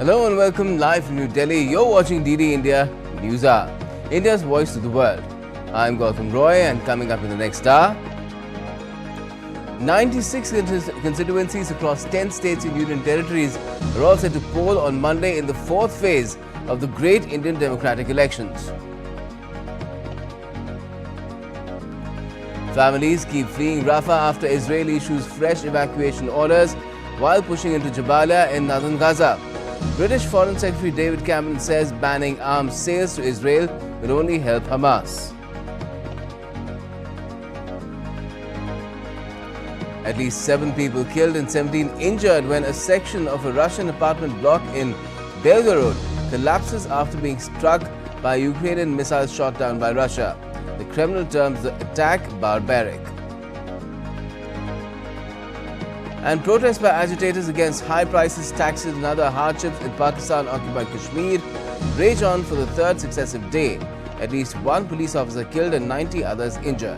Hello and welcome live from New Delhi. You're watching DD India News Hour, India's voice to the world. I'm Gautam Roy, and coming up in the next hour, 96 constituencies across 10 states and union territories are all set to poll on Monday in the fourth phase of the great Indian democratic elections. Families keep fleeing Rafah after Israel issues fresh evacuation orders while pushing into Jabalia in northern Gaza. British Foreign Secretary David Cameron says banning arms sales to Israel will only help Hamas. At least 7 people killed and 17 injured when a section of a Russian apartment block in Belgorod collapses after being struck by a Ukrainian missile shot down by Russia. The Kremlin terms the attack barbaric. And protests by agitators against high prices, taxes and other hardships in Pakistan-occupied Kashmir rage on for the third successive day. At least 1 police officer killed and 90 others injured.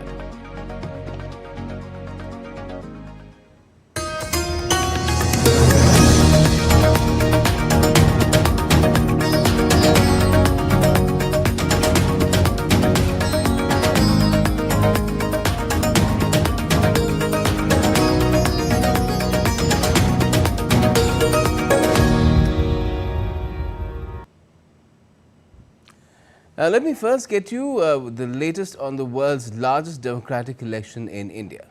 Let me first get you the latest on the world's largest democratic election in India.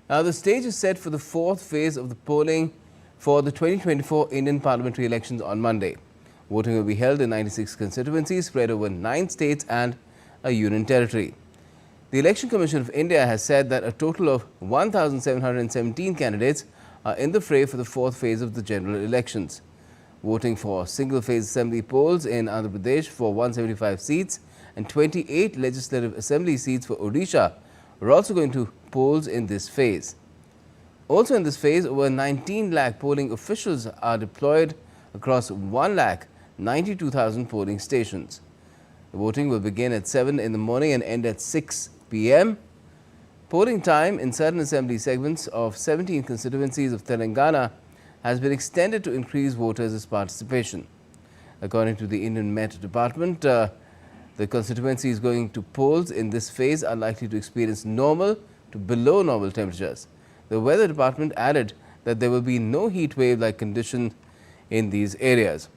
Now, the stage is set for the fourth phase of the polling for the 2024 Indian parliamentary elections on Monday. Voting will be held in 96 constituencies spread over 9 states and a union territory. The Election Commission of India has said that a total of 1,717 candidates are in the fray for the fourth phase of the general elections. Voting for single-phase assembly polls in Andhra Pradesh for 175 seats and 28 legislative assembly seats for Odisha are also going to polls in this phase. Also in this phase, over 19 lakh polling officials are deployed across 1,92,000 polling stations. The voting will begin at 7 in the morning and end at 6 p.m. Polling time in certain assembly segments of 17 constituencies of Telangana has been extended to increase voters' participation. According to the Indian Met Department, the constituencies going to polls in this phase are likely to experience normal to below normal temperatures. The Weather Department added that there will be no heat wave-like condition in these areas.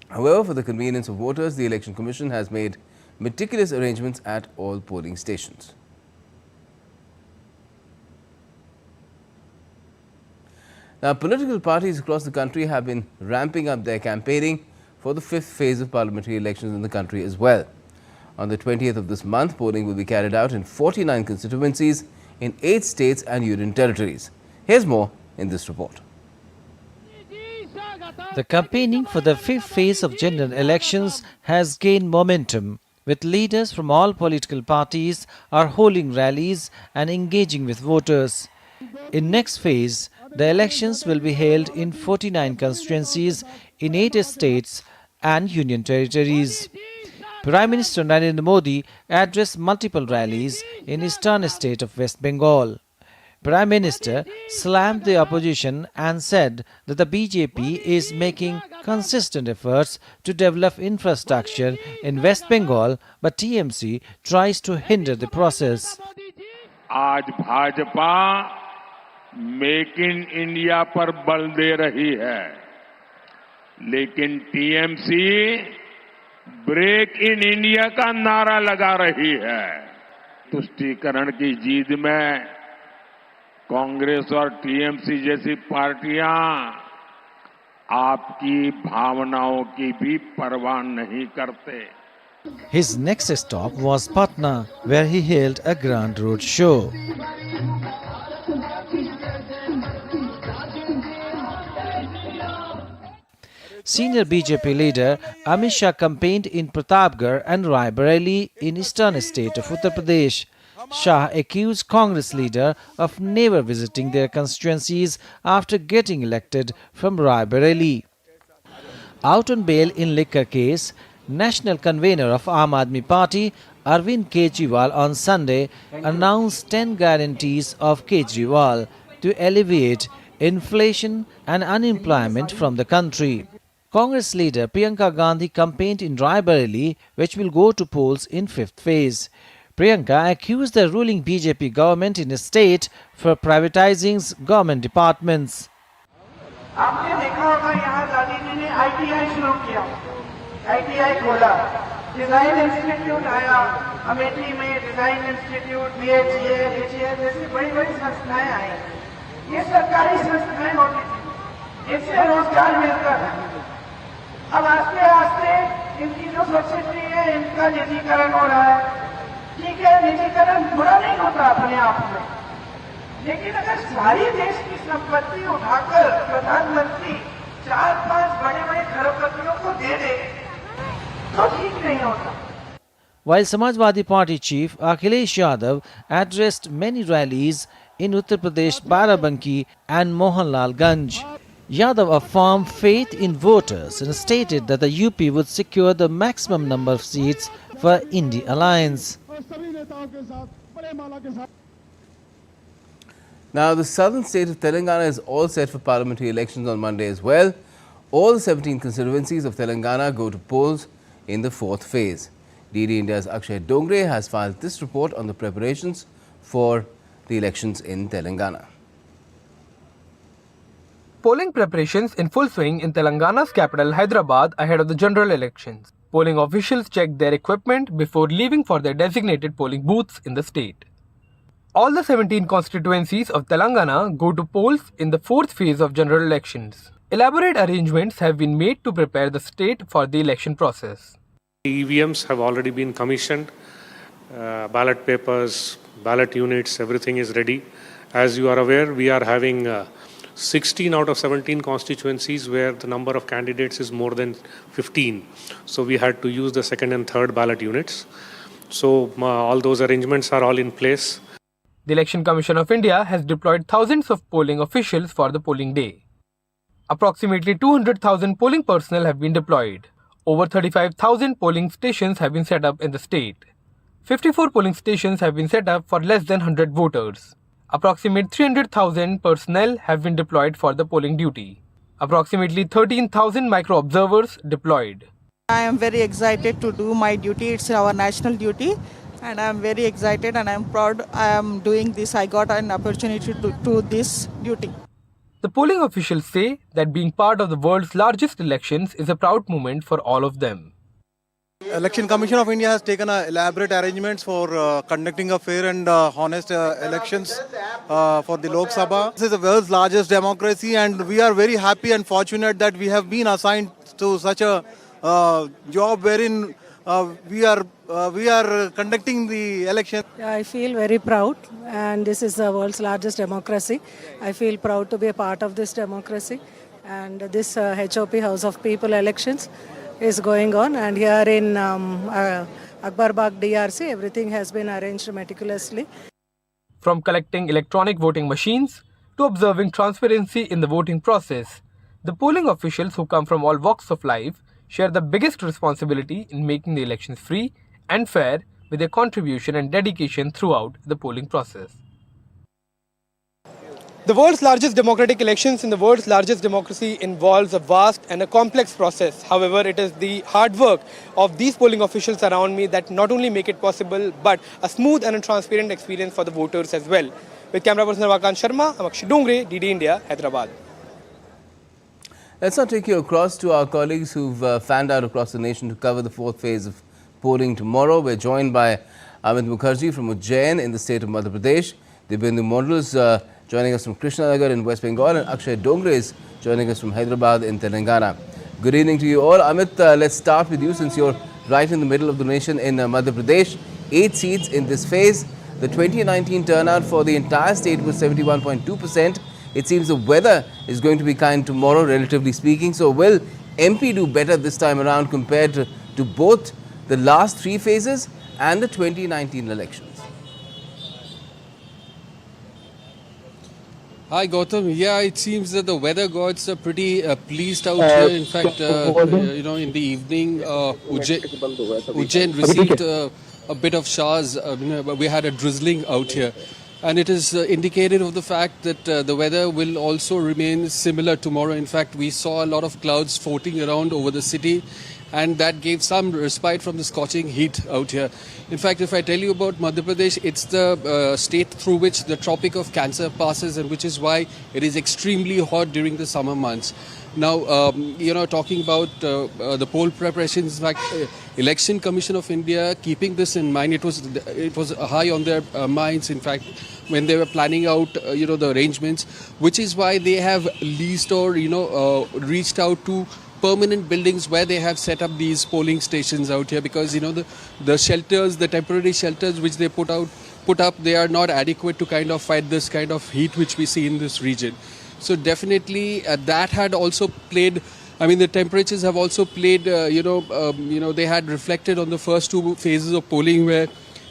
However, for the convenience of voters, the Election Commission has made meticulous arrangements at all polling stations. Now, political parties across the country have been ramping up their campaigning for the fifth phase of parliamentary elections in the country as well. On the 20th of this month, polling will be carried out in 49 constituencies in 8 states and union territories. Here's more in this report. The campaigning for the fifth phase of general elections has gained momentum, with leaders from all political parties are holding rallies and engaging with voters. In next phase, the elections will be held in 49 constituencies in 8 states and union territories. Prime Minister Narendra Modi addressed multiple rallies in eastern state of West Bengal. Prime Minister slammed the opposition and said that the BJP is making consistent efforts to develop infrastructure in West Bengal, but TMC tries to hinder the process. आज Bhajpa make in India पर बल दे रही है, लेकिन TMC break in India का नारा लगा रही है। तुष्टीकरण की जीत में कांग्रेस और टीएमसी जैसी पार्टियां आपकी भावनाओं की भी परवाह नहीं करते। His next stop was Patna, where he held a grand road show. Senior BJP leader Amit Shah campaigned in Pratapgarh and Raebareli in eastern state of Uttar Pradesh. Shah accused Congress leader of never visiting their constituencies after getting elected from Raebareli. Out on bail in liquor case, national convener of Aam Aadmi Party, Arvind Kejriwal, on Sunday announced 10 guarantees of Kejriwal to alleviate inflation and unemployment from the country. Congress leader Priyanka Gandhi campaigned in Raebareli, which will go to polls in fifth phase. Priyanka accused the ruling BJP government in the state for privatizing government departments. आपने देखा होगा यहाँ गांधी जी ने ITI शुरू किया, ITI खोला, design institute आया, अमेठी में डिजाइन इंस्टीट्यूट, बीएचईए, एचईए जैसी बड़ी बड़ी संस्थाएं आई। ये सरकारी संस्थाएं होती थी, इससे रोजगार मिलता था। अब आस्ते आस्ते इनकी जो सब्सिडी है इनका निजीकरण हो रहा है। ठीक है, निजीकरण बुरा नहीं होता अपने आप में, लेकिन अगर सारी देश की संपत्ति उठाकर प्रधानमंत्री 4-5 बड़े-बड़े खरबपतियों को दे दे तो ठीक नहीं होता। While Samajwadi Party chief Akhilesh Yadav addressed many rallies in Uttar Pradesh, Barabanki and Mohanlalganj, Yadav affirmed faith in voters and stated that the UP would secure the maximum number of seats for India Alliance. Now, the southern state of Telangana is all set for parliamentary elections on Monday as well. All 17 constituencies of Telangana go to polls in the fourth phase. DD India's Akshay Dongre has filed this report on the preparations for the elections in Telangana. Polling preparations in full swing in Telangana's capital Hyderabad ahead of the general elections. Polling officials checked their equipment before leaving for their designated polling booths in the state. All the 17 constituencies of Telangana go to polls in the fourth phase of general elections. Elaborate arrangements have been made to prepare the state for the election process. EVMs have already been commissioned, ballot papers, ballot units, everything is ready. As you are aware, we are having 16 out of 17 constituencies where the number of candidates is more than 15. So we had to use the second and third ballot units. So all those arrangements are all in place. The Election Commission of India has deployed thousands of polling officials for the polling day. Approximately 200,000 polling personnel have been deployed. Over 35,000 polling stations have been set up in the state. 54 polling stations have been set up for less than 100 voters. Approximately 300,000 personnel have been deployed for the polling duty. Approximately 13,000 micro-observers deployed. I am very excited to do my duty. It's our national duty. And I am very excited and I am proud I am doing this. I got an opportunity to do this duty. The polling officials say that being part of the world's largest elections is a proud moment for all of them. Election Commission of India has taken elaborate arrangements for conducting a fair and honest elections for the Lok Sabha. This is the world's largest democracy and we are very happy and fortunate that we have been assigned to such a job wherein we are conducting the election. I feel very proud, and this is the world's largest democracy. I feel proud to be a part of this democracy, and this HOP House of People elections is going on, and here in Akbarbagh DRC everything has been arranged meticulously. From collecting electronic voting machines to observing transparency in the voting process, the polling officials who come from all walks of life share the biggest responsibility in making the elections free and fair with their contribution and dedication throughout the polling process. The world's largest democratic elections in the world's largest democracy involves a vast and a complex process. However, it is the hard work of these polling officials around me that not only make it possible, but a smooth and a transparent experience for the voters as well. With camera person Vakant Sharma, I'm Akshay Dongre, DD India, Hyderabad. Let's now take you across to our colleagues who've fanned out across the nation to cover the fourth phase of polling tomorrow. We're joined by Amit Mukherjee from Ujjain in the state of Madhya Pradesh. Dibyendu Models joining us from Krishnanagar in West Bengal, and Akshay Dongre is joining us from Hyderabad in Telangana. Good evening to you all. Amit, let's start with you since you're right in the middle of the nation in Madhya Pradesh. 8 seats in this phase. The 2019 turnout for the entire state was 71.2%. It seems the weather is going to be kind tomorrow, relatively speaking. So will MP do better this time around compared to both the last 3 phases and the 2019 elections? Hi Gautam. Yeah, it seems that the weather gods are pretty pleased out here. In fact, in the evening, Ujjain received a bit of showers. But we had a drizzling out here. And it is indicative of the fact that the weather will also remain similar tomorrow. In fact, we saw a lot of clouds floating around over the city, and that gave some respite from the scorching heat out here. In fact, if I tell you about Madhya Pradesh, it's the state through which the Tropic of Cancer passes, and which is why it is extremely hot during the summer months. Now, talking about the poll preparations, in fact, Election Commission of India, keeping this in mind, it was high on their minds, in fact, when they were planning out, the arrangements, which is why they have leased or, reached out to permanent buildings where they have set up these polling stations out here, because the shelters, the temporary shelters which they put up, they are not adequate to kind of fight this kind of heat which we see in this region. So definitely that had also played. I mean, the temperatures have also played. They had reflected on the first two phases of polling, where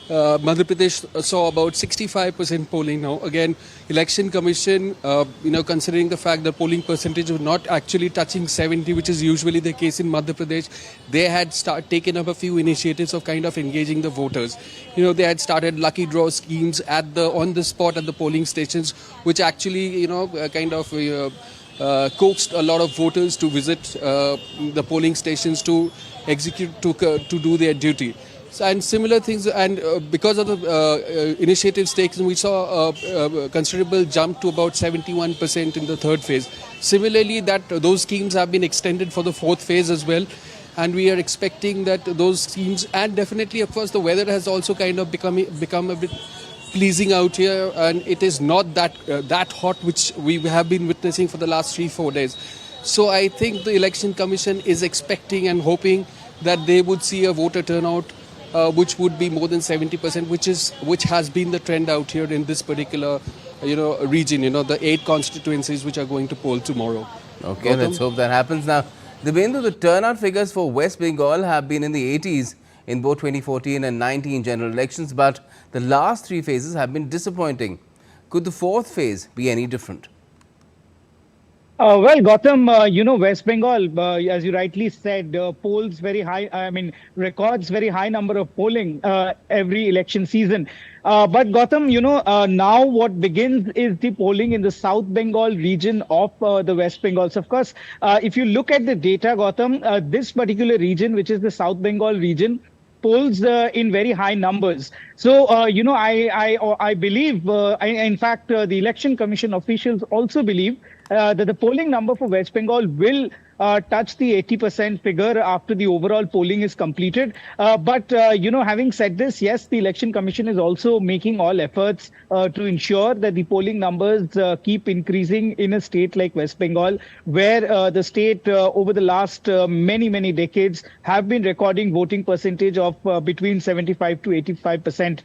Madhya Pradesh saw about 65% polling. Now, again, Election Commission, considering the fact that polling percentage was not actually touching 70, which is usually the case in Madhya Pradesh, they had taken up a few initiatives of kind of engaging the voters. They had started lucky draw schemes on the spot at the polling stations, which actually, coaxed a lot of voters to visit the polling stations to do their duty. And similar things, and because of the initiatives taken, we saw a considerable jump to about 71% in the third phase. Similarly, those schemes have been extended for the fourth phase as well, and we are expecting that those schemes, and definitely, of course, the weather has also kind of become a bit pleasing out here, and it is not that hot, which we have been witnessing for the last 3-4 days. So I think the Election Commission is expecting and hoping that they would see a voter turnout which would be more than 70%, which has been the trend out here in this particular, region. The 8 constituencies which are going to poll tomorrow. Okay, Gautam, let's hope that happens. Now, the turnout figures for West Bengal have been in the 80s in both 2014 and 19 general elections, but the last 3 phases have been disappointing. Could the fourth phase be any different? Well, Gautam, West Bengal, as you rightly said, polls very high, records very high number of polling every election season. But Gautam, now what begins is the polling in the South Bengal region of the West Bengal. So, of course, if you look at the data, Gautam, this particular region, which is the South Bengal region, polls in very high numbers. So, I believe, in fact, the Election Commission officials also believe that the polling number for West Bengal will touch the 80% figure after the overall polling is completed. But having said this, yes, the Election Commission is also making all efforts to ensure that the polling numbers keep increasing in a state like West Bengal, where the state over the last many decades have been recording voting percentage of between 75 to 85%.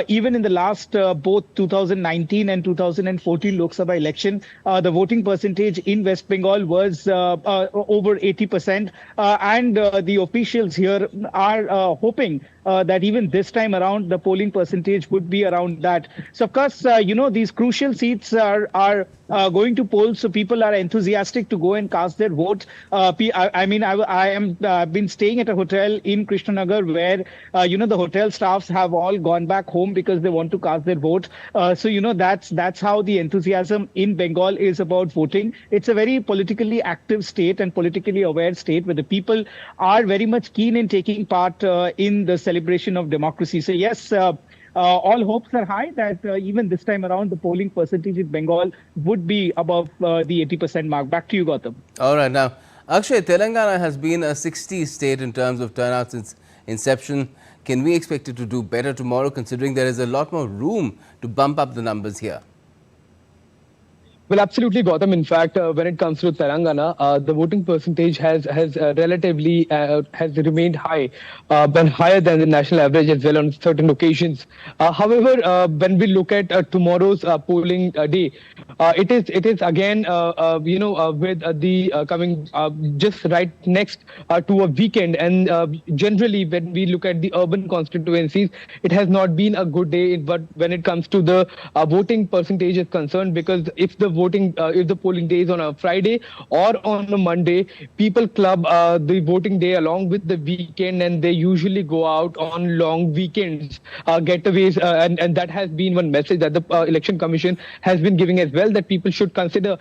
Even in the last both 2019 and 2014 Lok Sabha election, the voting percentage in West Bengal was over 80%. And the officials here are hoping that even this time around, the polling percentage would be around that. So, of course, these crucial seats are going to poll, so people are enthusiastic to go and cast their vote. I've been staying at a hotel in Krishnanagar where, the hotel staffs have all gone back home because they want to cast their vote. So, that's how the enthusiasm in Bengal is about voting. It's a very politically active state and politically aware state where the people are very much keen in taking part in the celebration of democracy. So, yes, all hopes are high that even this time around, the polling percentage in Bengal would be above the 80% mark. Back to you, Gautam. All right. Now, Akshay, Telangana has been a 60 state in terms of turnout since inception. Can we expect it to do better tomorrow, considering there is a lot more room to bump up the numbers here? Well, absolutely, Gautam. In fact, when it comes to Telangana, the voting percentage has relatively has remained high, but higher than the national average as well on certain occasions. However, when we look at tomorrow's polling day, it is again with the coming just right next to a weekend, and generally when we look at the urban constituencies, it has not been a good day. But when it comes to the voting percentage is concerned, because if the polling day is on a Friday or on a Monday, people club the voting day along with the weekend, and they usually go out on long weekends getaways, and that has been one message that the election commission has been giving as well, that people should consider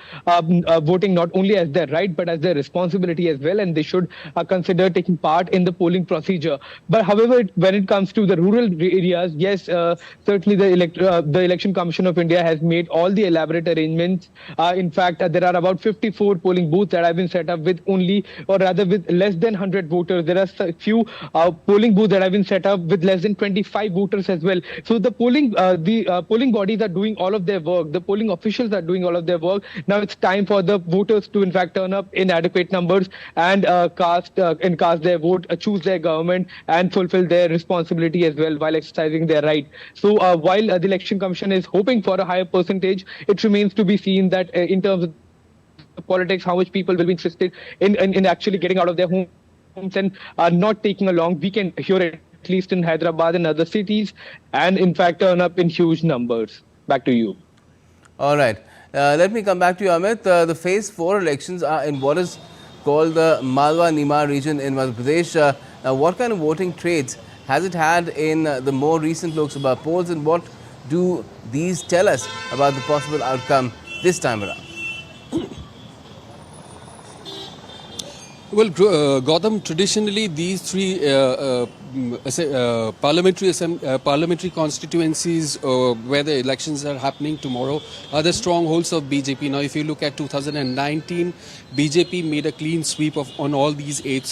voting not only as their right but as their responsibility as well, and they should consider taking part in the polling procedure. But however, when it comes to the rural areas, yes, certainly the election commission of India has made all the elaborate arrangements. In fact, there are about 54 polling booths that have been set up with only, or rather with less than 100 voters. There are a few polling booths that have been set up with less than 25 voters as well. So the polling bodies are doing all of their work. The polling officials are doing all of their work. Now it's time for the voters to in fact turn up in adequate numbers and cast their vote, choose their government, and fulfill their responsibility as well while exercising their right. So while the election commission is hoping for a higher percentage, it remains to be seen that in terms of politics, how much people will be interested in actually getting out of their homes and not taking a long weekend here, at least in Hyderabad and other cities, and in fact turn up in huge numbers. Back to you. All right. Let me come back to you, Amit. The phase 4 elections are in what is called the Malwa-Nimar region in Madhya Pradesh. Now, what kind of voting traits has it had in the more recent Lok Sabha polls, and what do these tell us about the possible outcome this time around? Well, Gautam, traditionally these three parliamentary constituencies where the elections are happening tomorrow are the strongholds of BJP. Now, if you look at 2019, BJP made a clean sweep on all these 8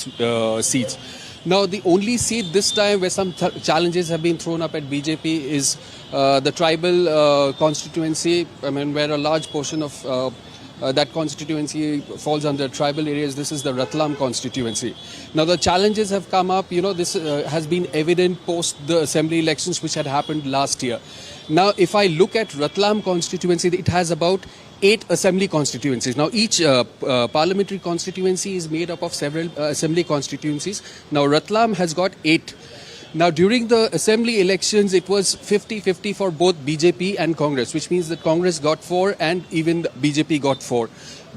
seats. Now, the only seat this time where some challenges have been thrown up at BJP is the tribal constituency, where a large portion of that constituency falls under tribal areas. This is the Ratlam constituency. Now, the challenges have come up. This has been evident post the assembly elections which had happened last year. Now, if I look at Ratlam constituency, it has about 8 assembly constituencies. Now, each parliamentary constituency is made up of several assembly constituencies. Now, Ratlam has got 8. Now, during the assembly elections, it was 50-50 for both BJP and Congress, which means that Congress got 4 and even BJP got 4.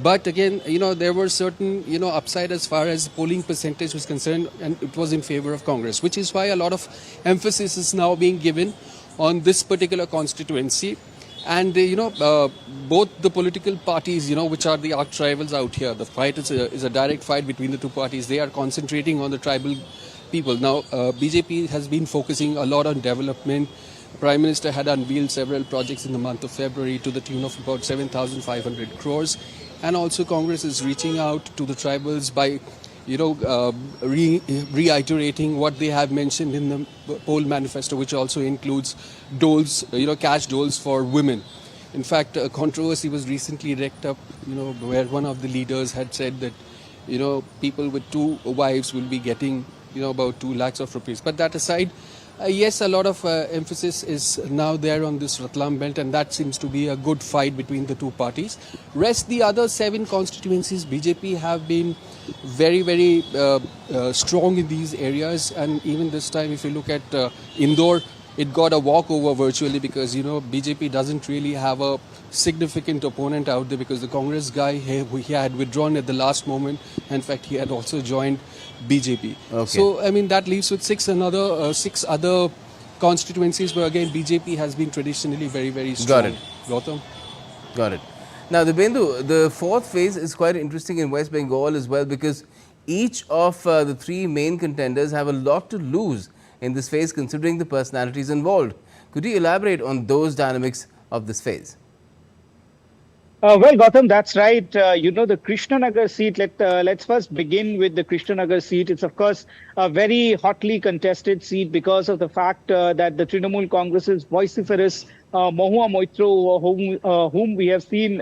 But again, there were certain, upside as far as polling percentage was concerned, and it was in favor of Congress, which is why a lot of emphasis is now being given on this particular constituency. And, both the political parties, which are the arch rivals out here, the fight is a direct fight between the two parties. They are concentrating on the tribal people. Now, BJP has been focusing a lot on development. Prime Minister had unveiled several projects in the month of February to the tune of about 7,500 crores. And also Congress is reaching out to the tribals by, reiterating what they have mentioned in the poll manifesto, which also includes doles, cash doles for women. In fact, a controversy was recently wrecked up, where one of the leaders had said that, people with 2 wives will be getting about 2 lakhs of rupees. But that aside, yes, a lot of emphasis is now there on this Ratlam belt, and that seems to be a good fight between the two parties. The other 7 constituencies, BJP have been very, very strong in these areas. And even this time, if you look at Indore, it got a walkover virtually because, BJP doesn't really have a significant opponent out there because the Congress guy, he had withdrawn at the last moment. In fact, he had also joined BJP. Okay. So, that leaves with 6 other constituencies where again BJP has been traditionally very, very strong. Got it. Gautam? Got it. Now, the 4th phase is quite interesting in West Bengal as well, because each of the 3 main contenders have a lot to lose in this phase considering the personalities involved. Could you elaborate on those dynamics of this phase? Well, Gautam, that's right. The Krishnanagar seat, let's first begin with the Krishnanagar seat. It's, of course, a very hotly contested seat because of the fact that the Trinamool Congress's vociferous Mahua Moitro, whom we have seen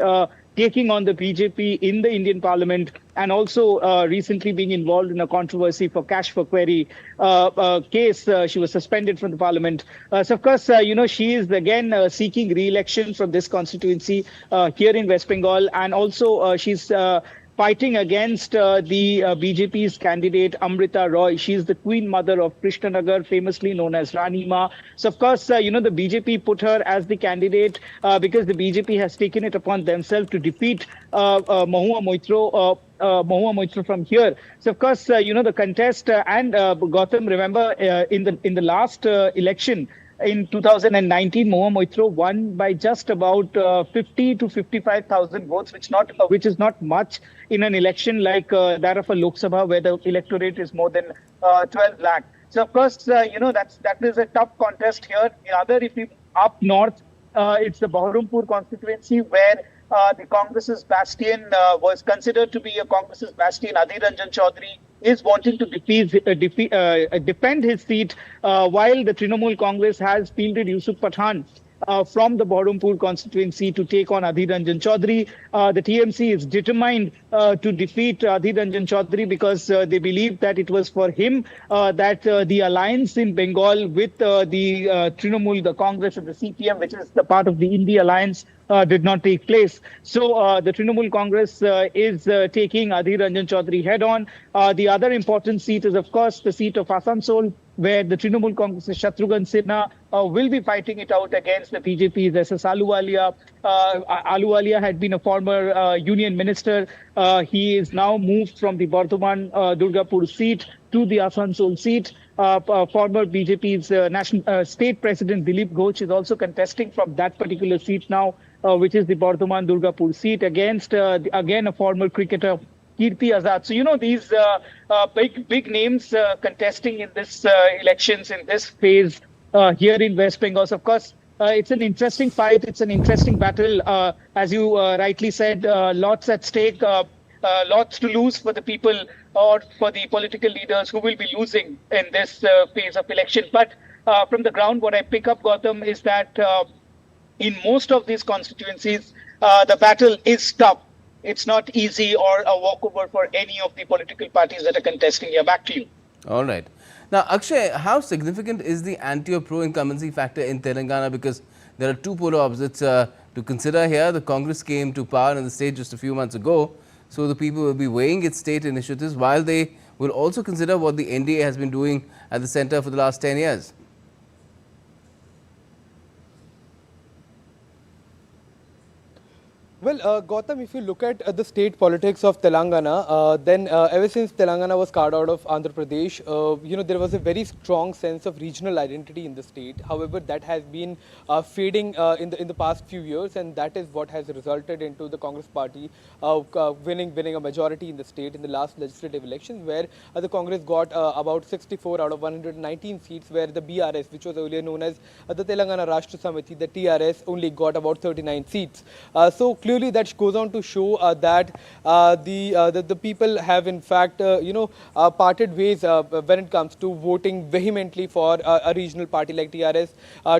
taking on the BJP in the Indian Parliament, and also recently being involved in a controversy for cash for query case. She was suspended from the Parliament. So, of course, she is again seeking re-election from this constituency here in West Bengal, and also she's fighting against the BJP's candidate Amrita Roy. She's the queen mother of Krishnanagar, famously known as Rani Ma. So, of course, the BJP put her as the candidate because the BJP has taken it upon themselves to defeat Mahua Moitro from here. So, of course, the contest and Gautam, remember in the last election, in 2019, Mahua Moitro won by just about 50 to 55,000 votes, which is not much in an election like that of a Lok Sabha, where the electorate is more than 12 lakh. So, of course, that is a tough contest here. If we up north, it's the Baharampur constituency, where the Congress's bastion was considered to be a Congress's bastion. Adhir Ranjan Chaudhary is wanting to defend his seat, while the Trinamool Congress has fielded Yusuf Pathan from the Baharampur constituency to take on Adhir Ranjan Chaudhary. The TMC is determined to defeat Adhir Ranjan Chaudhary because they believe that it was for him that the alliance in Bengal with the Trinamool, the Congress and the CPM, which is the part of the India alliance, did not take place. So the Trinamool Congress is taking Adhir Ranjan Chaudhary head on. The other important seat is, of course, the seat of Asansol, where the Trinamool Congress's Shatrughan Sinha will be fighting it out against the BJP's SS Ahluwalia. Ahluwalia had been a former union minister. He is now moved from the Bardhaman Durgapur seat to the Asansol seat. Former BJP's national state president Dilip Ghosh is also contesting from that particular seat now, which is the Bardhaman Durgapur seat, against again a former cricketer, Kirti Azad. So, these big names contesting in this elections, in this phase here in West Bengal. So, of course, it's an interesting fight. It's an interesting battle. As you rightly said, lots at stake, lots to lose for the people or for the political leaders who will be losing in this phase of election. But from the ground, what I pick up, Gautam, is that in most of these constituencies, the battle is tough. It's not easy or a walkover for any of the political parties that are contesting here. Back to you. All right. Now, Akshay, how significant is the anti or pro-incumbency factor in Telangana? Because there are two polar opposites to consider here. The Congress came to power in the state just a few months ago. So the people will be weighing its state initiatives, while they will also consider what the NDA has been doing at the centre for the last 10 years. Well, Gautam, if you look at the state politics of Telangana, then ever since Telangana was carved out of Andhra Pradesh, there was a very strong sense of regional identity in the state. However, that has been fading in the past few years, and that is what has resulted into the Congress party winning a majority in the state in the last legislative elections, where the Congress got about 64 out of 119 seats, where the BRS, which was earlier known as the Telangana Rashtra Samiti, the TRS, only got about 39 seats. So clearly, that goes on to show that the people have in fact parted ways when it comes to voting vehemently for a regional party like TRS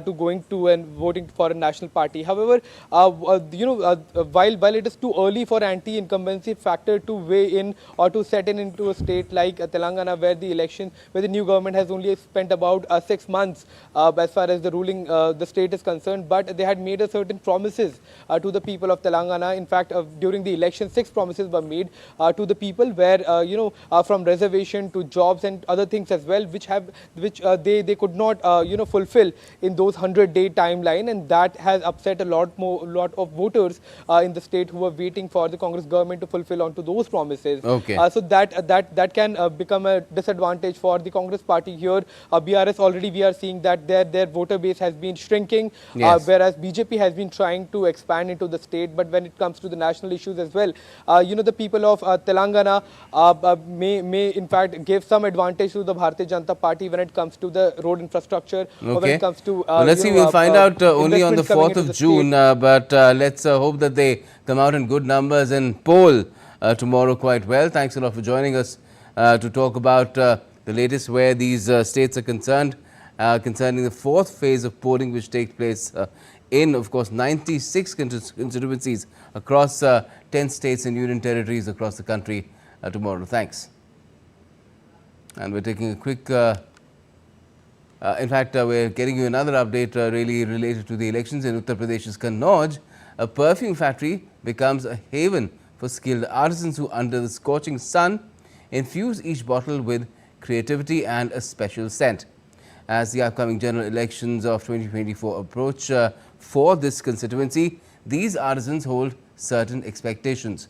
to going to and voting for a national party. However, while it is too early for anti-incumbency factor to weigh in or to set in into a state like Telangana, where the new government has only spent about 6 months as far as the ruling the state is concerned, but they had made a certain promises to the people of Telangana. In fact, during the election, 6 promises were made to the people, where from reservation to jobs and other things as well, which they could not fulfill in those 100-day timeline, and that has upset a lot of voters in the state who are waiting for the Congress government to fulfill onto those promises. Okay. So that can become a disadvantage for the Congress party here. BRS, already we are seeing that their voter base has been shrinking, yes, whereas BJP has been trying to expand into the state. But when it comes to the national issues as well, the people of Telangana may in fact give some advantage to the Bharatiya Janata Party when it comes to the road infrastructure. Okay. Or when it comes to let's see, we'll find out only on the 4th of June, but let's hope that they come out in good numbers and poll tomorrow quite well. Thanks a lot for joining us to talk about the latest where these states are concerned, concerning the 4th phase of polling which takes place in, of course, 96 constituencies across 10 states and union territories across the country tomorrow. Thanks. And we're taking a quick, in fact, we're getting you another update really related to the elections. In Uttar Pradesh's Kannauj, a perfume factory becomes a haven for skilled artisans who, under the scorching sun, infuse each bottle with creativity and a special scent. As the upcoming general elections of 2024 approach for this constituency, these artisans hold certain expectations.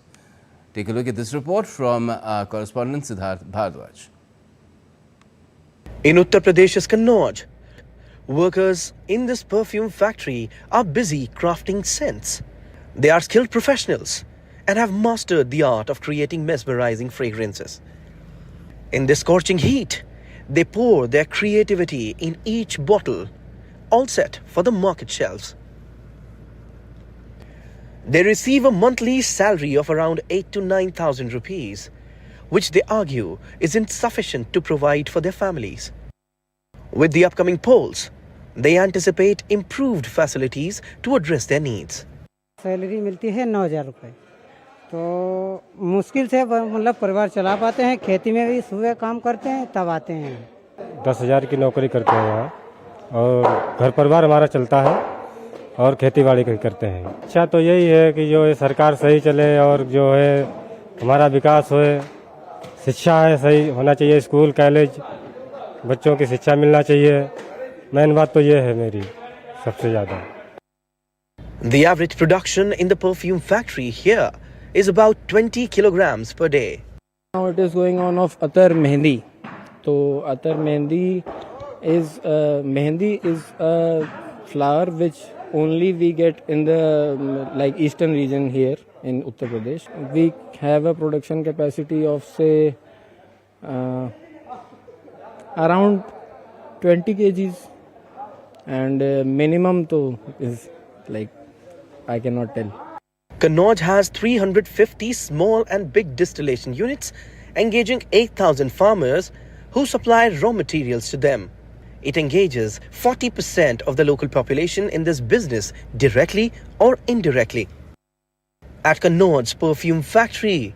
Take a look at this report from our correspondent Siddharth Bhardwaj. In Uttar Pradesh's Kannauj, workers in this perfume factory are busy crafting scents. They are skilled professionals and have mastered the art of creating mesmerizing fragrances. In this scorching heat, they pour their creativity in each bottle, all set for the market shelves. They receive a monthly salary of around 8,000 to 9,000 rupees, which they argue is insufficient to provide for their families. With the upcoming polls, they anticipate improved facilities to address their needs. Salary मिलती है 9,000 रुपये, तो मुश्किल से मतलब परिवार चला पाते हैं। खेती में भी सुबह काम करते हैं, तब आते हैं। 10,000 की नौकरी करते हैं यहाँ, और घर परिवार हमारा चलता है और खेती बाड़ी करते हैं। अच्छा तो यही है कि जो ये सरकार सही चले और जो है हमारा विकास होए, शिक्षा है सही होना चाहिए, स्कूल कॉलेज बच्चों की शिक्षा मिलना चाहिए। मेन बात तो ये है मेरी सबसे ज़्यादा। The average production in the perfume factory here is about 20 kilograms per day. Now it is going on of Atar Mehendi. So Atar Mehendi is a flower which only we get in the like eastern region here in Uttar Pradesh. We have a production capacity of say around 20 kgs, and minimum to is like I cannot tell. Kannauj has 350 small and big distillation units engaging 8,000 farmers who supply raw materials to them. It engages 40% of the local population in this business directly or indirectly. At Kannauj's perfume factory,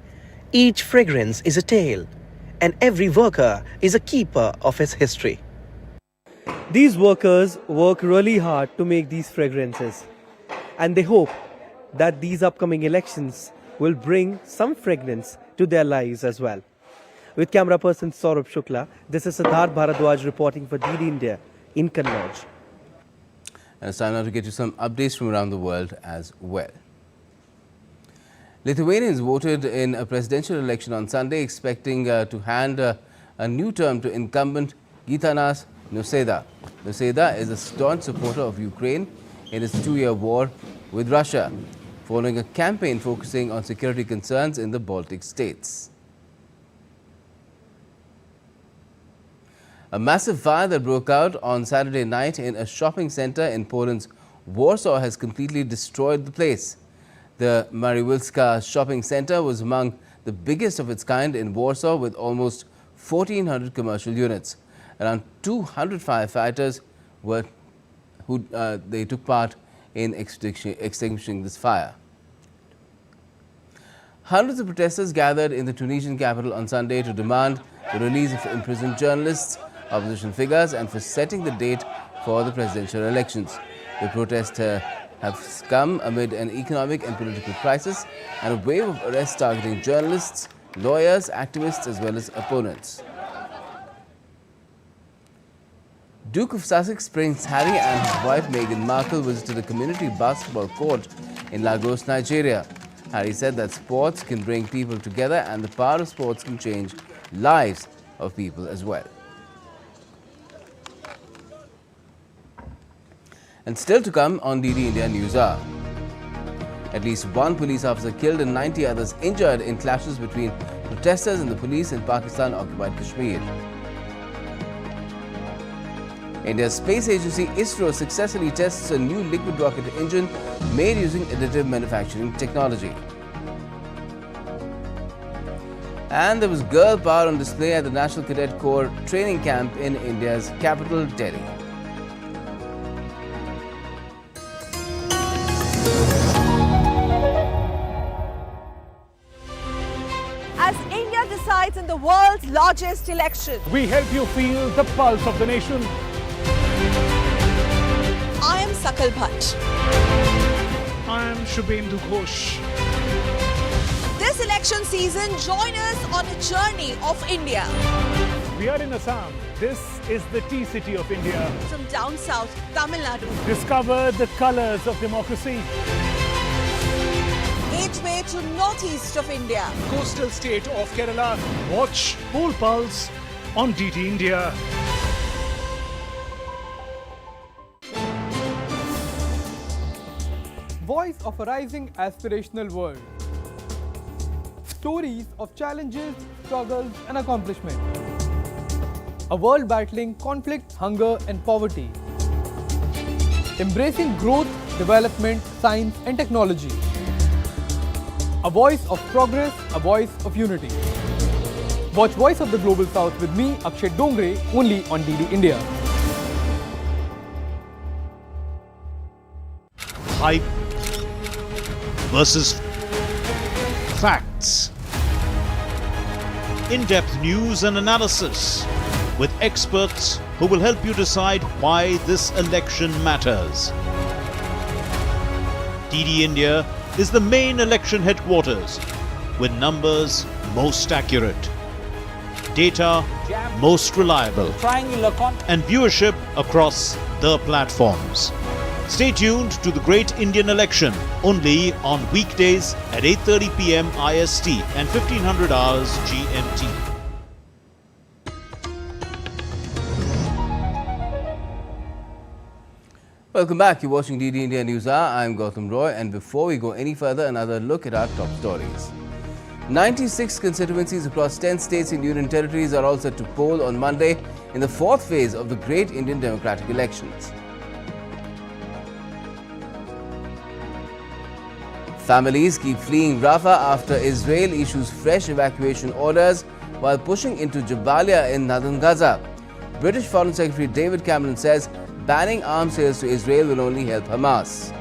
each fragrance is a tale and every worker is a keeper of his history. These workers work really hard to make these fragrances, and they hope that these upcoming elections will bring some fragrance to their lives as well. With camera person Saurabh Shukla, this is Siddharth Bharadwaj reporting for DD India in Kannauj. And it's time now to get you some updates from around the world as well. Lithuanians voted in a presidential election on Sunday, expecting to hand a new term to incumbent Gitanas Nausėda. Nausėda is a staunch supporter of Ukraine in its two-year war with Russia, following a campaign focusing on security concerns in the Baltic states. A massive fire that broke out on Saturday night in a shopping center in Poland's Warsaw has completely destroyed the place. The Mariwilska shopping center was among the biggest of its kind in Warsaw, with almost 1,400 commercial units. Around 200 firefighters they took part in extinguishing this fire. Hundreds of protesters gathered in the Tunisian capital on Sunday to demand the release of imprisoned journalists, opposition figures, and for setting the date for the presidential elections. The protests have come amid an economic and political crisis and a wave of arrests targeting journalists, lawyers, activists, as well as opponents. Duke of Sussex Prince Harry and his wife Meghan Markle visited a community basketball court in Lagos, Nigeria. Harry said that sports can bring people together and the power of sports can change lives of people as well. And still to come on DD India News Hour. At least one police officer killed and 90 others injured in clashes between protesters and the police in Pakistan-occupied Kashmir. India's space agency ISRO successfully tests a new liquid rocket engine made using additive manufacturing technology. And there was girl power on display at the National Cadet Corps training camp in India's capital, Delhi. as India decides in the world's largest election. We help you feel the pulse of the nation. I am Sakal Bhatt. I am Shubhendu Ghosh. This election season, join us on a journey of India. We are in Assam. This is the tea city of India. From down south, Tamil Nadu. Discover the colors of democracy. Gateway to northeast of India. Coastal state of Kerala. Watch Poll Pulse on DT India. Voice of a rising aspirational world. Stories of challenges, struggles and accomplishment. A world battling conflict, hunger and poverty. Embracing growth, development, science and technology. A voice of progress, a voice of unity. Watch Voice of the Global South with me, Akshay Dongre, only on DD India. Hype versus facts. In-depth news and analysis with experts who will help you decide why this election matters. DD India is the main election headquarters with numbers most accurate, data most reliable, and viewership across the platforms. Stay tuned to the Great Indian Election only on weekdays at 8:30 p.m. IST and 1500 hours GMT. Welcome back. You're watching DD India News Hour. I'm Gautam Roy, and before we go any further, another look at our top stories. 96 constituencies across 10 states and union territories are all set to poll on Monday in the fourth phase of the Great Indian Democratic Elections. Families keep fleeing Rafah after Israel issues fresh evacuation orders while pushing into Jabalia in northern Gaza. British Foreign Secretary David Cameron says banning arms sales to Israel will only help Hamas.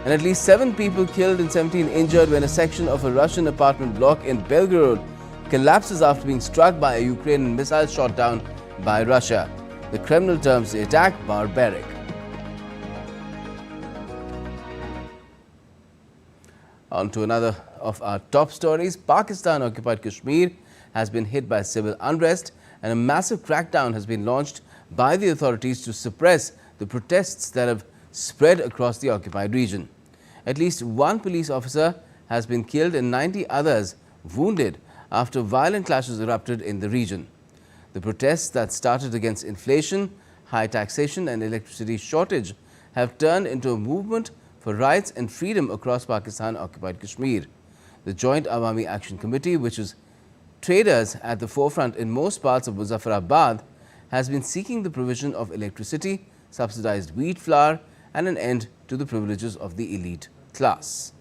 And at least 7 people killed and 17 injured when a section of a Russian apartment block in Belgorod collapses after being struck by a Ukrainian missile shot down by Russia. The Kremlin terms the attack barbaric. On to another of our top stories. Pakistan-occupied Kashmir has been hit by civil unrest, and a massive crackdown has been launched by the authorities to suppress the protests that have spread across the occupied region. At least 1 police officer has been killed and 90 others wounded after violent clashes erupted in the region. The protests that started against inflation, high taxation and electricity shortage have turned into a movement for rights and freedom across Pakistan-occupied Kashmir. The Joint Awami Action Committee, which is traders at the forefront in most parts of Muzaffarabad, has been seeking the provision of electricity, subsidized wheat flour and an end to the privileges of the elite class.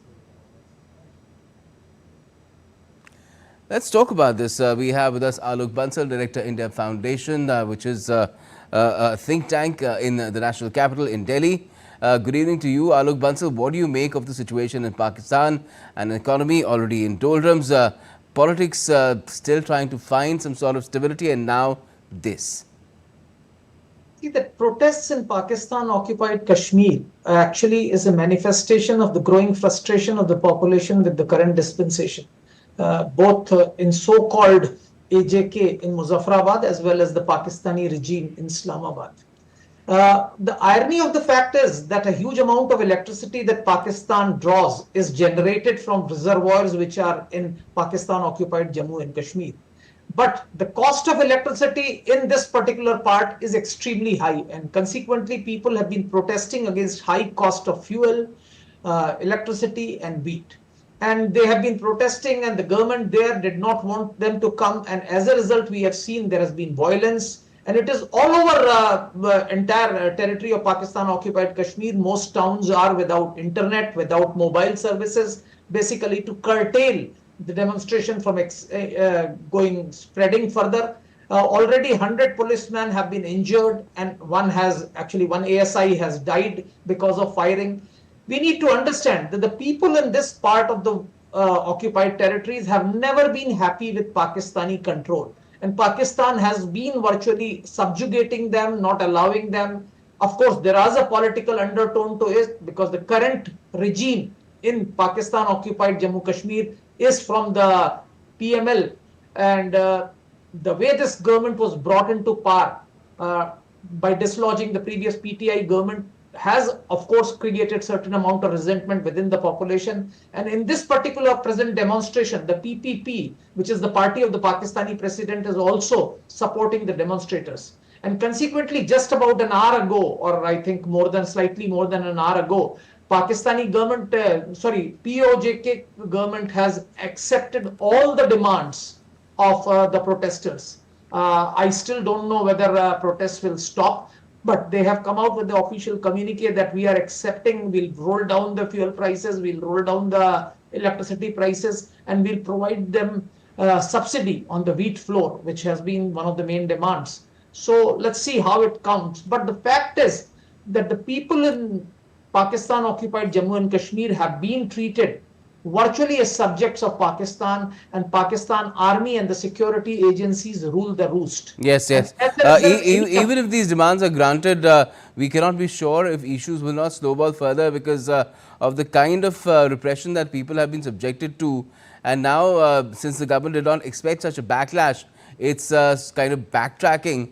Let's talk about this. We have with us Alok Bansal, Director, India Foundation, which is a think tank in the national capital in Delhi. Good evening to you, Alok Bansal. What do you make of the situation in Pakistan, an economy already in doldrums, politics still trying to find some sort of stability, and now this? See, the protests in Pakistan-occupied Kashmir actually is a manifestation of the growing frustration of the population with the current dispensation, both in so-called AJK in Muzaffarabad as well as the Pakistani regime in Islamabad. The irony of the fact is that a huge amount of electricity that Pakistan draws is generated from reservoirs which are in Pakistan-occupied Jammu and Kashmir. But the cost of electricity in this particular part is extremely high, and consequently people have been protesting against high cost of fuel, electricity and wheat. And they have been protesting, and the government there did not want them to come, and as a result we have seen there has been violence. And it is all over the entire territory of Pakistan-occupied Kashmir. Most towns are without internet, without mobile services, basically to curtail the demonstration from spreading further. Already 100 policemen have been injured, and one ASI has died because of firing. We need to understand that the people in this part of the occupied territories have never been happy with Pakistani control. And Pakistan has been virtually subjugating them, not allowing them. Of course, there is a political undertone to it because the current regime in Pakistan occupied Jammu Kashmir is from the PML, and the way this government was brought into power by dislodging the previous PTI government has of course created certain amount of resentment within the population. And in this particular present demonstration, the PPP, which is the party of the Pakistani president, is also supporting the demonstrators. And consequently, just about an hour ago, or I think slightly more than an hour ago, Pakistani government, POJK government has accepted all the demands of the protesters. I still don't know whether protests will stop, but they have come out with the official communique that we are accepting, we'll roll down the fuel prices, we'll roll down the electricity prices, and we'll provide them subsidy on the wheat flour, which has been one of the main demands. So let's see how it counts. But the fact is that the people in Pakistan occupied Jammu and Kashmir have been treated virtually as subjects of Pakistan, and Pakistan army and the security agencies rule the roost. Yes. Even if these demands are granted, we cannot be sure if issues will not snowball further because of the kind of repression that people have been subjected to. And now, since the government did not expect such a backlash, it's kind of backtracking.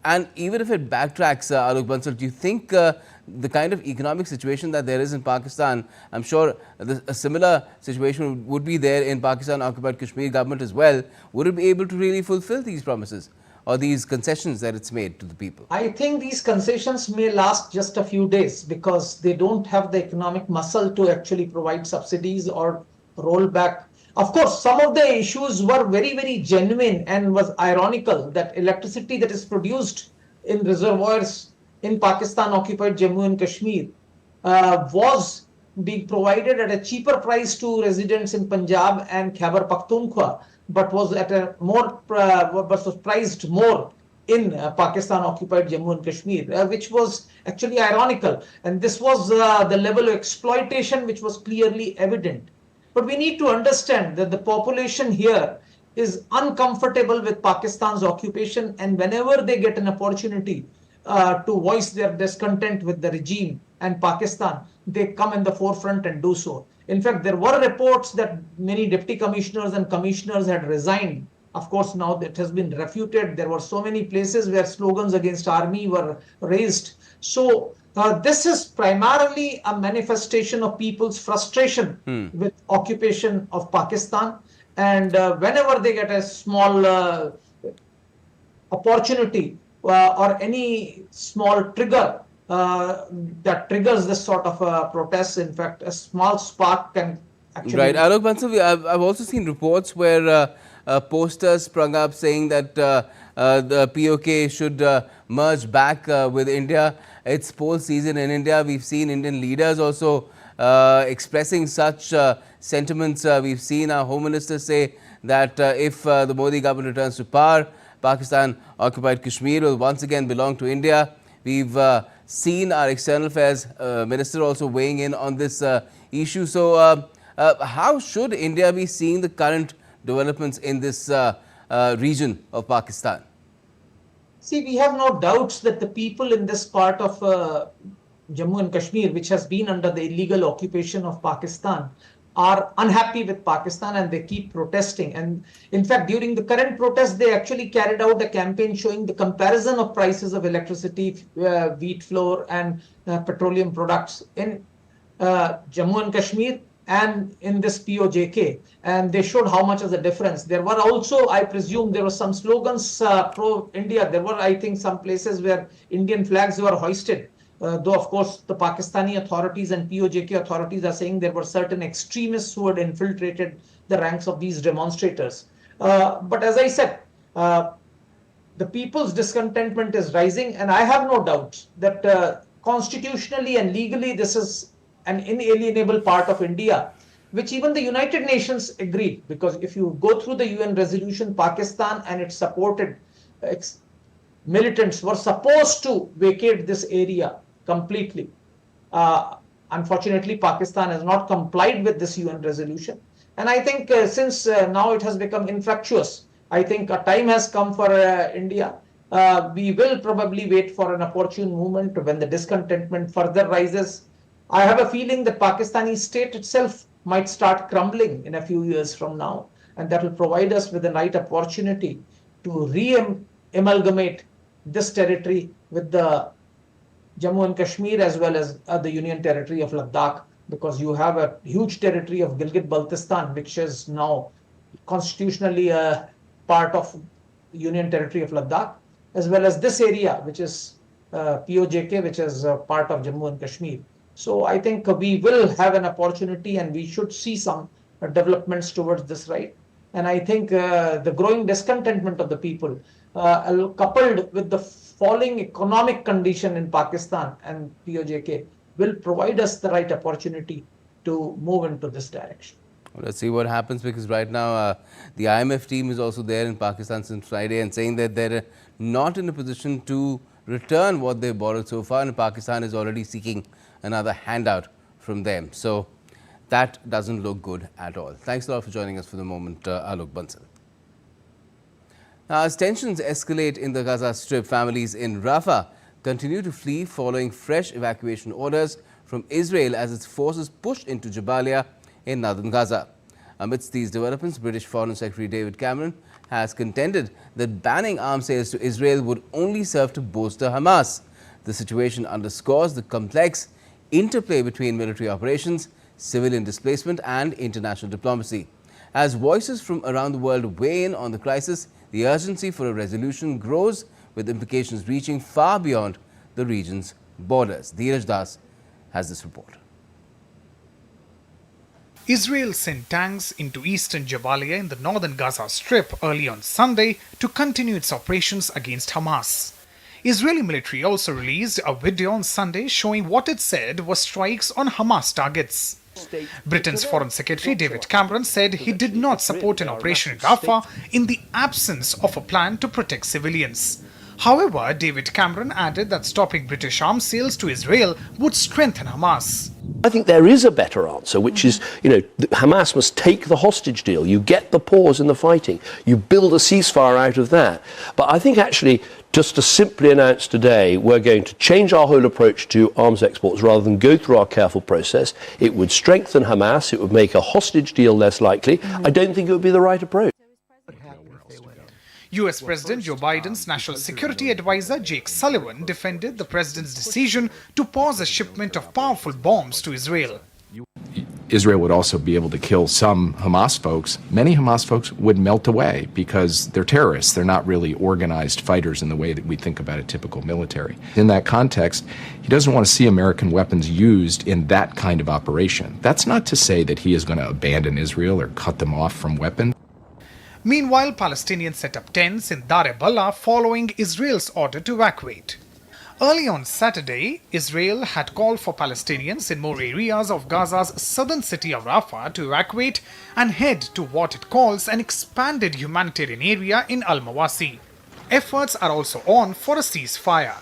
And even if it backtracks, Alok Bansal, do you think the kind of economic situation that there is in Pakistan, I'm sure a similar situation would be there in Pakistan occupied Kashmir government as well, would it be able to really fulfill these promises or these concessions that it's made to the people? I think these concessions may last just a few days because they don't have the economic muscle to actually provide subsidies or roll back. Of course, some of the issues were very, very genuine, and was ironical that electricity that is produced in reservoirs in Pakistan occupied Jammu and Kashmir was being provided at a cheaper price to residents in Punjab and Khyber Pakhtunkhwa, but was at a was priced more in Pakistan occupied Jammu and Kashmir, which was actually ironical. And this was the level of exploitation which was clearly evident. But we need to understand that the population here is uncomfortable with Pakistan's occupation, and whenever they get an opportunity to voice their discontent with the regime and Pakistan, they come in the forefront and do so. In fact, there were reports that many deputy commissioners and commissioners had resigned. Of course, now that has been refuted. There were so many places where slogans against army were raised. So this is primarily a manifestation of people's frustration with occupation of Pakistan. And whenever they get a small opportunity or any small trigger that triggers this sort of protest, in fact, a small spark can actually... Right. Alok Bansal, I've also seen reports where posters sprung up saying that the POK should merge back with India. It's poll season in India. We've seen Indian leaders also expressing such sentiments. We've seen our Home Minister say that if the Modi government returns to power, Pakistan occupied Kashmir will once again belong to India. We've seen our External Affairs Minister also weighing in on this issue. So how should India be seeing the current developments in this region of Pakistan? See, we have no doubts that the people in this part of Jammu and Kashmir, which has been under the illegal occupation of Pakistan, are unhappy with Pakistan and they keep protesting. And in fact, during the current protest, they actually carried out a campaign showing the comparison of prices of electricity, wheat flour and petroleum products in Jammu and Kashmir and in this POJK, and they showed how much is the difference. There were also, I presume, there were some slogans pro-India. There were, I think, some places where Indian flags were hoisted, though of course the Pakistani authorities and POJK authorities are saying there were certain extremists who had infiltrated the ranks of these demonstrators. But as I said, the people's discontentment is rising, and I have no doubt that constitutionally and legally this is an inalienable part of India, which even the United Nations agreed, because if you go through the UN resolution, Pakistan and its supported militants were supposed to vacate this area completely. Unfortunately, Pakistan has not complied with this UN resolution. And I think since now it has become infructuous, I think a time has come for India. We will probably wait for an opportune moment when the discontentment further rises. I have a feeling that Pakistani state itself might start crumbling in a few years from now, and that will provide us with the right opportunity to re-amalgamate this territory with the Jammu and Kashmir as well as the Union Territory of Ladakh, because you have a huge territory of Gilgit-Baltistan, which is now constitutionally a part of Union Territory of Ladakh, as well as this area, which is POJK, which is part of Jammu and Kashmir. So I think we will have an opportunity and we should see some developments towards this right. And I think the growing discontentment of the people, coupled with the falling economic condition in Pakistan and POJK, will provide us the right opportunity to move into this direction. Well, let's see what happens, because right now the IMF team is also there in Pakistan since Friday and saying that they're not in a position to return what they borrowed so far, and Pakistan is already seeking another handout from them. So that doesn't look good at all. Thanks a lot for joining us for the moment, Alok Bansal. Now, as tensions escalate in the Gaza Strip, families in Rafah continue to flee following fresh evacuation orders from Israel as its forces push into Jabalia in northern Gaza. Amidst these developments, British Foreign Secretary David Cameron has contended that banning arms sales to Israel would only serve to bolster Hamas. The situation underscores the complex interplay between military operations, civilian displacement and international diplomacy. As voices from around the world weigh in on the crisis, the urgency for a resolution grows, with implications reaching far beyond the region's borders. Dheeraj Das has this report. Israel sent tanks into eastern Jabalia in the northern Gaza Strip early on Sunday to continue its operations against Hamas. Israeli military also released a video on Sunday showing what it said was strikes on Hamas targets. Britain's Foreign Secretary David Cameron said he did not support an operation in Rafah in the absence of a plan to protect civilians. However, David Cameron added that stopping British arms sales to Israel would strengthen Hamas. I think there is a better answer, which is, Hamas must take the hostage deal. You get the pause in the fighting. You build a ceasefire out of that. But I think actually just to simply announce today we're going to change our whole approach to arms exports rather than go through our careful process, it would strengthen Hamas, it would make a hostage deal less likely. I don't think it would be the right approach. US President Joe Biden's National Security Advisor Jake Sullivan defended the president's decision to pause a shipment of powerful bombs to Israel. Israel would also be able to kill some Hamas folks. Many Hamas folks would melt away because they're terrorists. They're not really organized fighters in the way that we think about a typical military. In that context, he doesn't want to see American weapons used in that kind of operation. That's not to say that he is going to abandon Israel or cut them off from weapons. Meanwhile, Palestinians set up tents in Dar e-Bala following Israel's order to evacuate. Early on Saturday, Israel had called for Palestinians in more areas of Gaza's southern city of Rafah to evacuate and head to what it calls an expanded humanitarian area in Al-Mawasi. Efforts are also on for a ceasefire.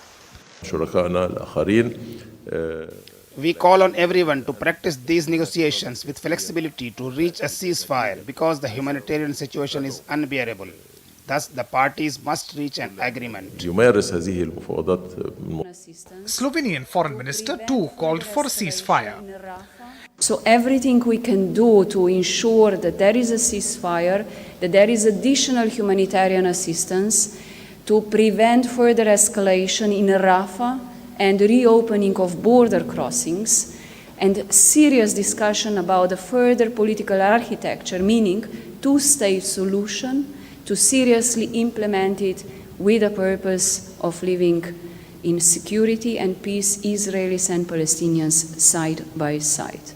We call on everyone to practice these negotiations with flexibility to reach a ceasefire because the humanitarian situation is unbearable. Thus, the parties must reach an agreement. Slovenian Foreign Minister too called for a ceasefire. So everything we can do to ensure that there is a ceasefire, that there is additional humanitarian assistance to prevent further escalation in Rafah and reopening of border crossings, and serious discussion about the further political architecture, meaning two-state solution, to seriously implement it with the purpose of living in security and peace, Israelis and Palestinians side by side.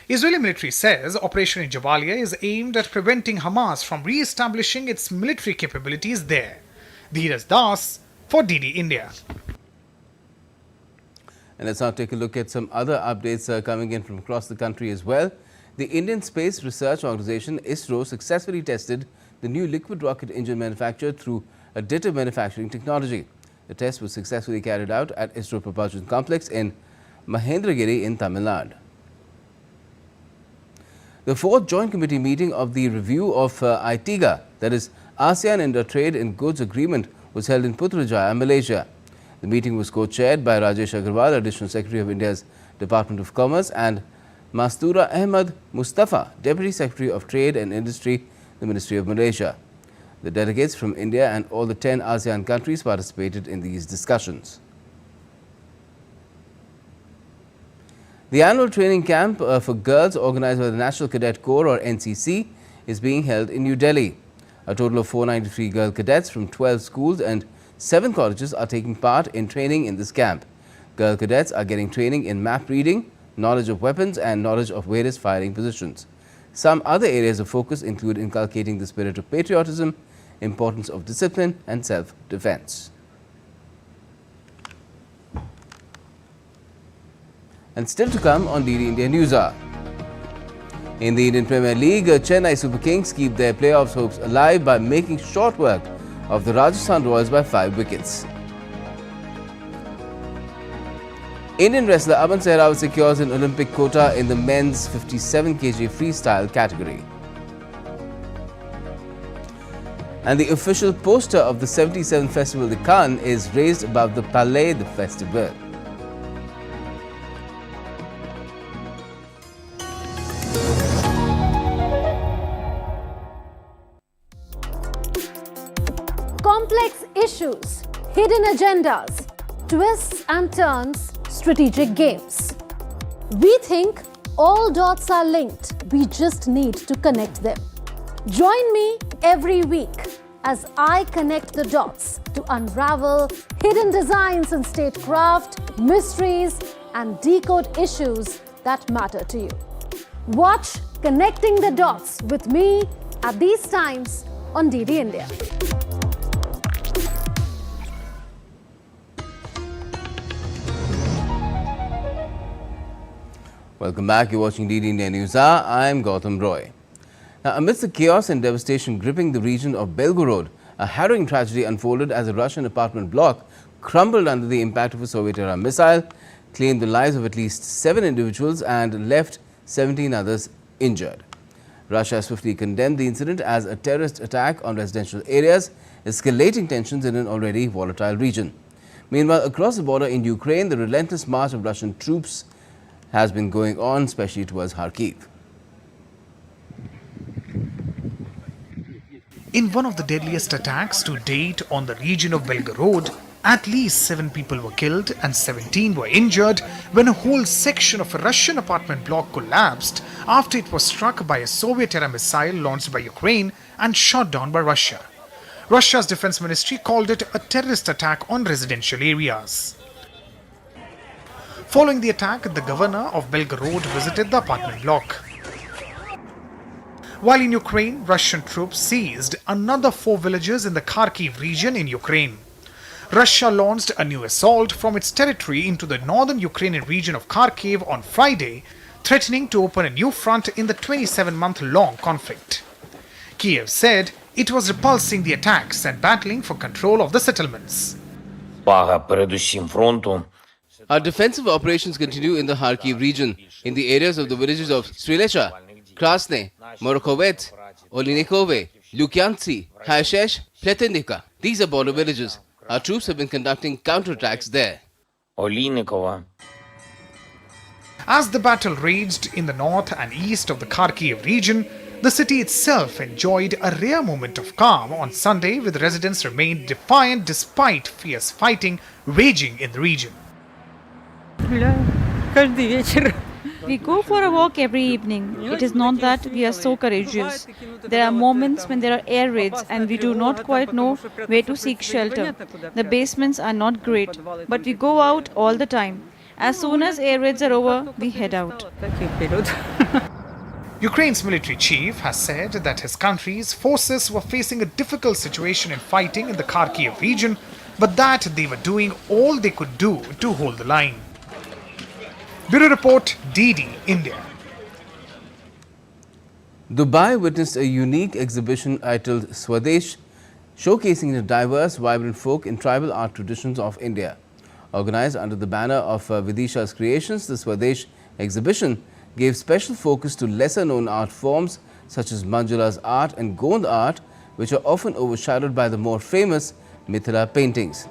Israeli military says Operation in Jabalia is aimed at preventing Hamas from re-establishing its military capabilities there. Dheeraj Das for DD India. And let's now take a look at some other updates coming in from across the country as well. The Indian Space Research Organization, ISRO, successfully tested the new liquid rocket engine manufactured through additive manufacturing technology. The test was successfully carried out at ISRO Propulsion Complex in Mahendragiri in Tamil Nadu. The fourth Joint Committee meeting of the review of ITIGA, that is ASEAN Trade in Goods Agreement, was held in Putrajaya, Malaysia. The meeting was co-chaired by Rajesh Agarwal, Additional Secretary of India's Department of Commerce, and Mastura Ahmad Mustafa, Deputy Secretary of Trade and Industry, the Ministry of Malaysia. The delegates from India and all the 10 ASEAN countries participated in these discussions. The annual training camp for girls organized by the National Cadet Corps, or NCC, is being held in New Delhi. A total of 493 girl cadets from 12 schools and 7 colleges are taking part in training in this camp. Girl cadets are getting training in map reading, knowledge of weapons and knowledge of various firing positions. Some other areas of focus include inculcating the spirit of patriotism, importance of discipline and self-defense. And still to come on DD India News Hour. In the Indian Premier League, Chennai Super Kings keep their playoffs hopes alive by making short work of the Rajasthan Royals by 5 wickets. Indian wrestler Aman Sehrawat secures an Olympic quota in the men's 57 kg freestyle category. And the official poster of the 77th Festival de Cannes is raised above the Palais de Festival. Complex issues, hidden agendas, twists and turns, strategic games. We think all dots are linked. We just need to connect them. Join me every week as I connect the dots to unravel hidden designs in statecraft, mysteries, and decode issues that matter to you. Watch Connecting the Dots with me at these times on DD India. Welcome back. You're watching DD India News Hour. I'm Gautam Roy. Now, amidst the chaos and devastation gripping the region of Belgorod, a harrowing tragedy unfolded as a Russian apartment block crumbled under the impact of a Soviet-era missile, claimed the lives of at least 7 individuals and left 17 others injured. Russia swiftly condemned the incident as a terrorist attack on residential areas, escalating tensions in an already volatile region. Meanwhile, across the border in Ukraine, the relentless march of Russian troops has been going on, especially towards Kharkiv. In one of the deadliest attacks to date on the region of Belgorod, at least 7 people were killed and 17 were injured when a whole section of a Russian apartment block collapsed after it was struck by a Soviet-era missile launched by Ukraine and shot down by Russia. Russia's defense ministry called it a terrorist attack on residential areas. Following the attack, the governor of Belgorod visited the apartment block. While in Ukraine, Russian troops seized another 4 villages in the Kharkiv region in Ukraine. Russia launched a new assault from its territory into the northern Ukrainian region of Kharkiv on Friday, threatening to open a new front in the 27-month-long conflict. Kiev said it was repulsing the attacks and battling for control of the settlements. Our defensive operations continue in the Kharkiv region, in the areas of the villages of Strilecha, Krasne, Morokovets, Olinikove, Lukyantsy, Hayshesh, Pletendivka. These are border villages. Our troops have been conducting counterattacks there. As the battle raged in the north and east of the Kharkiv region, the city itself enjoyed a rare moment of calm on Sunday, with residents remained defiant despite fierce fighting raging in the region. We go for a walk every evening. It is not that we are so courageous. There are moments when there are air raids and we do not quite know where to seek shelter. The basements are not great, but we go out all the time. As soon as air raids are over, we head out. Ukraine's military chief has said that his country's forces were facing a difficult situation in fighting in the Kharkiv region, but that they were doing all they could do to hold the line. Bureau Report, DD India. Dubai witnessed a unique exhibition titled Swadesh, showcasing the diverse, vibrant folk and tribal art traditions of India. Organized under the banner of Vidisha's Creations, the Swadesh exhibition gave special focus to lesser-known art forms such as Manjula's art and Gond art, which are often overshadowed by the more famous Mithila paintings.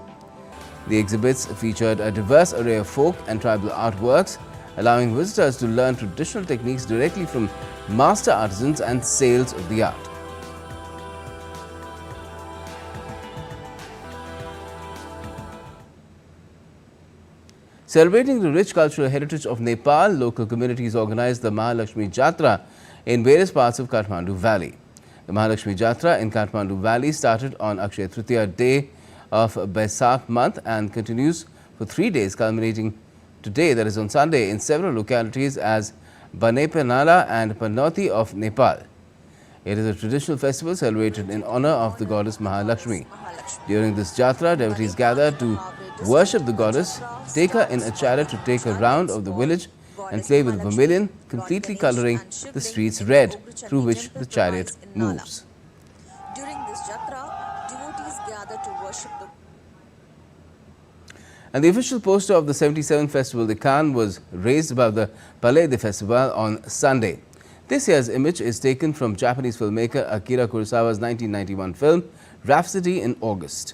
The exhibits featured a diverse array of folk and tribal artworks, allowing visitors to learn traditional techniques directly from master artisans and sales of the art. Celebrating the rich cultural heritage of Nepal, local communities organized the Mahalakshmi Jatra in various parts of Kathmandu Valley. The Mahalakshmi Jatra in Kathmandu Valley started on Akshaya Tritiya day of Baisakh month and continues for 3 days, culminating today, that is on Sunday, in several localities as Banepanala and Panoti of Nepal. It is a traditional festival celebrated in honor of the goddess Mahalakshmi. During this Jatra, devotees gather to worship the goddess, take her in a chariot to take a round of the village and play with vermilion, completely coloring the streets red through which the chariot moves. During this Jatra, devotees gather to worship the... And the official poster of the 77th Festival de Cannes was raised above the Palais de Festival on Sunday. This year's image is taken from Japanese filmmaker Akira Kurosawa's 1991 film Rhapsody in August.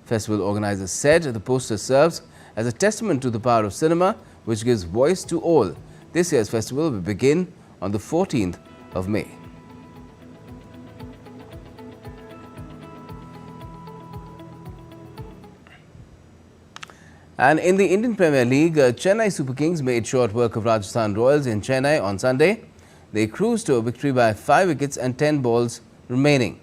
Festival organizers said the poster serves as a testament to the power of cinema, which gives voice to all. This year's festival will begin on the 14th of May. And in the Indian Premier League, Chennai Super Kings made short work of Rajasthan Royals in Chennai on Sunday. They cruised to a victory by 5 wickets and 10 balls remaining.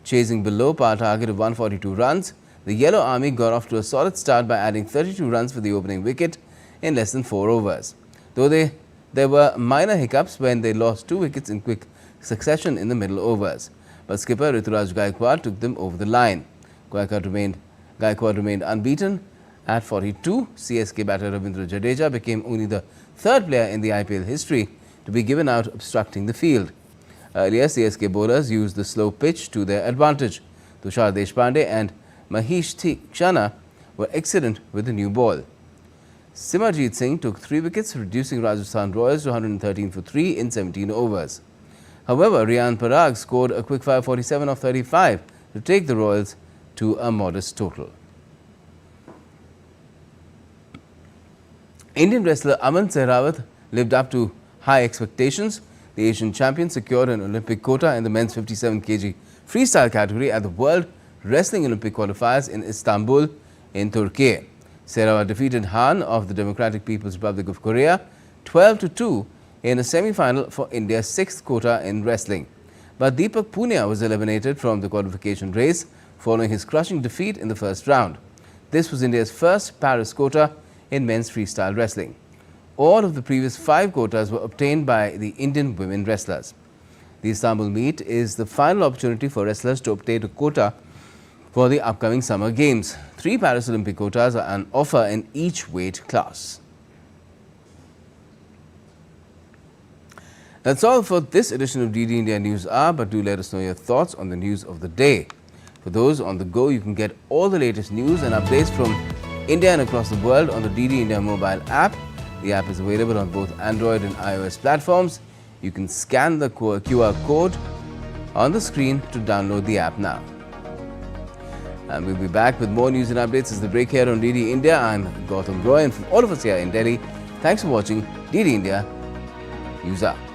Chasing below par target of 142 runs, the Yellow Army got off to a solid start by adding 32 runs for the opening wicket in less than 4 overs. Though there were minor hiccups when they lost 2 wickets in quick succession in the middle overs. But skipper Rituraj Gaikwad took them over the line. Gaikwad remained unbeaten. At 42, CSK batter Ravindra Jadeja became only the 3rd player in the IPL history to be given out obstructing the field. Earlier, CSK bowlers used the slow pitch to their advantage. Tushar Deshpande and Mahesh Kshana were excellent with the new ball. Simarjeet Singh took 3 wickets, reducing Rajasthan Royals to 113 for 3 in 17 overs. However, Riyan Parag scored a quick-fire 47 of 35 to take the Royals to a modest total. Indian wrestler Aman Sehrawat lived up to high expectations. The Asian champion secured an Olympic quota in the men's 57 kg freestyle category at the World Wrestling Olympic qualifiers in Istanbul in Turkey. Sehrawat defeated Han of the Democratic People's Republic of Korea 12-2 in a semi-final for India's 6th quota in wrestling. But Deepak Punia was eliminated from the qualification race following his crushing defeat in the first round. This was India's first Paris quota in men's freestyle wrestling. All of the previous 5 quotas were obtained by the Indian women wrestlers. The Istanbul meet is the final opportunity for wrestlers to obtain a quota for the upcoming Summer Games. 3 Paris Olympic quotas are on offer in each weight class. That's all for this edition of DD India News Hour, but do let us know your thoughts on the news of the day. For those on the go, you can get all the latest news and updates from India and across the world on the DD India mobile app. The app is available on both Android and iOS platforms. You can scan the QR code on the screen to download the app now. And we'll be back with more news and updates as the break here on DD India. I'm Gautam Roy, and from all of us here in Delhi, thanks for watching DD India News Hour.